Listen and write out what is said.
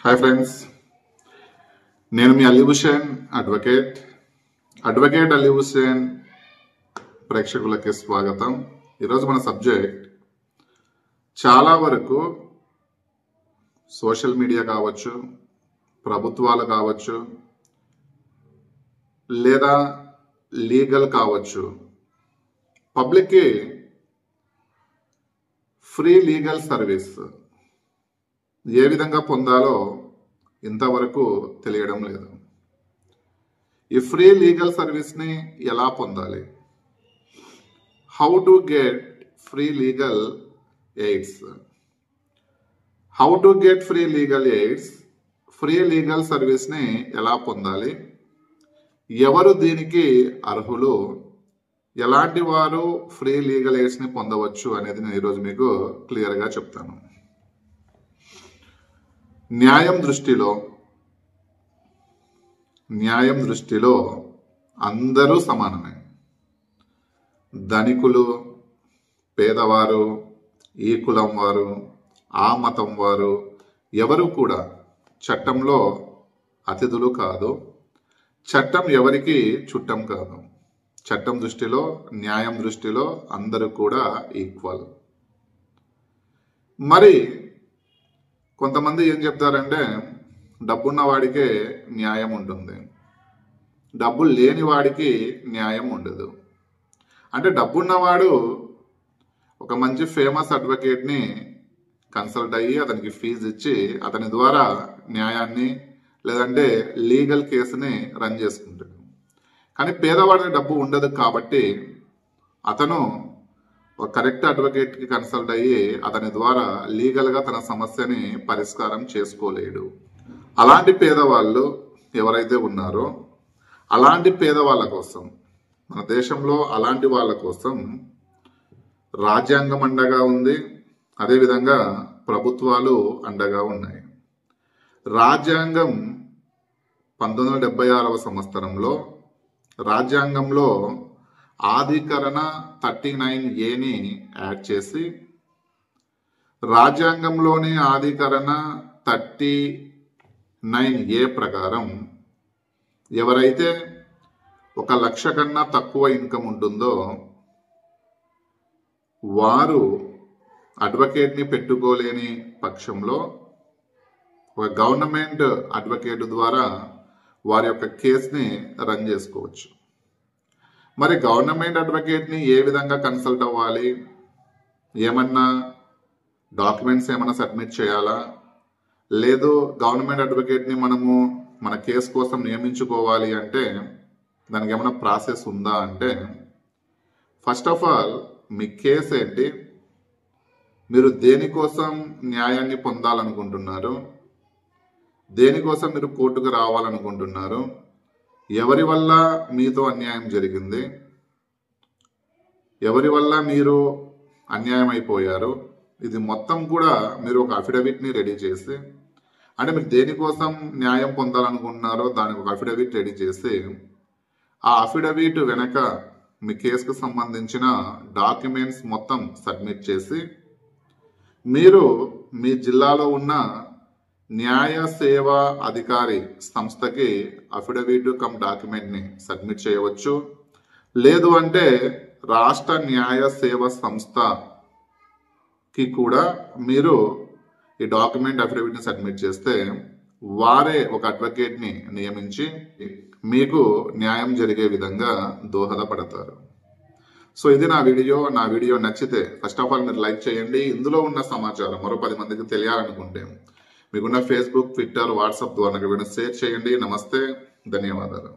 Hi friends, నేను మీ Ali Hussain advocate Ali Hussain ప్రేక్షకులకి స్వాగతం. ఈరోజు మన సబ్జెక్ట్ చాలా వరకు సోషల్ మీడియా కావచ్చు, ప్రభుత్వాలు కావచ్చు, లేదా లీగల్ కావచ్చు, పబ్లిక్కి ఫ్రీ లీగల్ సర్వీస్ ఏ విధంగా పొందాలో ఇంతవరకు తెలియడం లేదు. ఈ ఫ్రీ లీగల్ సర్వీస్ని ఎలా పొందాలి? How to get free legal AIDS. How to get free legal AIDS, free legal సర్వీస్ని ఎలా పొందాలి, ఎవరు దీనికి అర్హులు, ఎలాంటి వారు ఫ్రీ లీగల్ ఎయిడ్స్ని పొందవచ్చు అనేది నేను ఈరోజు మీకు క్లియర్గా చెప్తాను. న్యాయం దృష్టిలో అందరూ సమానమే. ధనికులు, పేదవారు, ఈ కులం వారు, ఆ మతం వారు ఎవరు కూడా చట్టంలో అతిథులు కాదు. చట్టం ఎవరికి చుట్టం కాదు. చట్టం దృష్టిలో, న్యాయం దృష్టిలో అందరూ కూడా ఈక్వల్. మరి కొంతమంది ఏం చెప్తారంటే డబ్బున్న వాడికే న్యాయం ఉంటుంది, డబ్బులు లేని వాడికి న్యాయం ఉండదు. అంటే డబ్బున్నవాడు ఒక మంచి ఫేమస్ అడ్వకేట్ని కన్సల్ట్ అయ్యి అతనికి ఫీజు ఇచ్చి అతని ద్వారా న్యాయాన్ని లేదంటే లీగల్ కేసుని రన్ చేసుకుంటాడు. కానీ పేదవాడికి డబ్బు ఉండదు కాబట్టి అతను ఒక కరెక్ట్ అడ్వకేట్కి కన్సల్ట్ అయ్యి అతని ద్వారా లీగల్గా తన సమస్యని పరిష్కారం చేసుకోలేడు. అలాంటి పేదవాళ్ళు ఎవరైతే ఉన్నారో అలాంటి పేదవాళ్ళ కోసం, మన దేశంలో అలాంటి వాళ్ళ కోసం రాజ్యాంగం అండగా ఉంది, అదేవిధంగా ప్రభుత్వాలు అండగా ఉన్నాయి. రాజ్యాంగం 1976వ సంవత్సరంలో రాజ్యాంగంలో ఆధికరణ 39A యాడ్ చేసి రాజ్యాంగంలోని ఆధికరణ 39A ప్రకారం ఎవరైతే 1 లక్ష కన్నా తక్కువ ఇన్కమ్ ఉంటుందో వారు అడ్వకేట్ని పెట్టుకోలేని పక్షంలో ఒక గవర్నమెంట్ అడ్వకేట్ ద్వారా వారి యొక్క కేసుని రన్ చేసుకోవచ్చు. మరి గవర్నమెంట్ అడ్వకేట్ని ఏ విధంగా కన్సల్ట్ అవ్వాలి? ఏమన్నా డాక్యుమెంట్స్ ఏమైనా సబ్మిట్ చేయాలా? లేదు గవర్నమెంట్ అడ్వకేట్ని మనము మన కేసు కోసం నియమించుకోవాలి అంటే దానికి ఏమైనా ప్రాసెస్ ఉందా అంటే, first of all me case ఏంటి, మీరు దేనికోసం న్యాయాన్ని పొందాలనుకుంటున్నారు, దేనికోసం మీరు కోర్టుకు రావాలనుకుంటున్నారు, ఎవరి వల్ల మీతో అన్యాయం జరిగింది, ఎవరి వల్ల మీరు అన్యాయం అయిపోయారు, ఇది మొత్తం కూడా మీరు ఒక అఫిడవిట్ని రెడీ చేసి, అంటే మీరు దేనికోసం న్యాయం పొందాలనుకుంటున్నారో దానికి ఒక అఫిడవిట్ రెడీ చేసి ఆ అఫిడవిట్ వెనక మీ కేసుకు సంబంధించిన డాక్యుమెంట్స్ మొత్తం సబ్మిట్ చేసి మీరు మీ జిల్లాలో ఉన్న న్యాయ సేవా అధికారి సంస్థకి అఫిడవిట్ కమ్ డాక్యుమెంట్ని సబ్మిట్ చేయవచ్చు. లేదు అంటే రాష్ట్ర న్యాయ సేవ సంస్థకి కూడా మీరు ఈ డాక్యుమెంట్ అఫిడవిట్ని సబ్మిట్ చేస్తే వారే ఒక అడ్వకేట్ని నియమించి మీకు న్యాయం జరిగే విధంగా దోహదపడతారు. సో ఇది నా వీడియో నచ్చితే ఫస్ట్ ఆఫ్ ఆల్ మీరు లైక్ చేయండి. ఇందులో ఉన్న సమాచారం మరో 10 మందికి తెలియాలనుకుంటే మీకున్న ఫేస్బుక్, ట్విట్టర్, వాట్సాప్ ద్వారా షేర్ చేయండి. నమస్తే, ధన్యవాదాలు.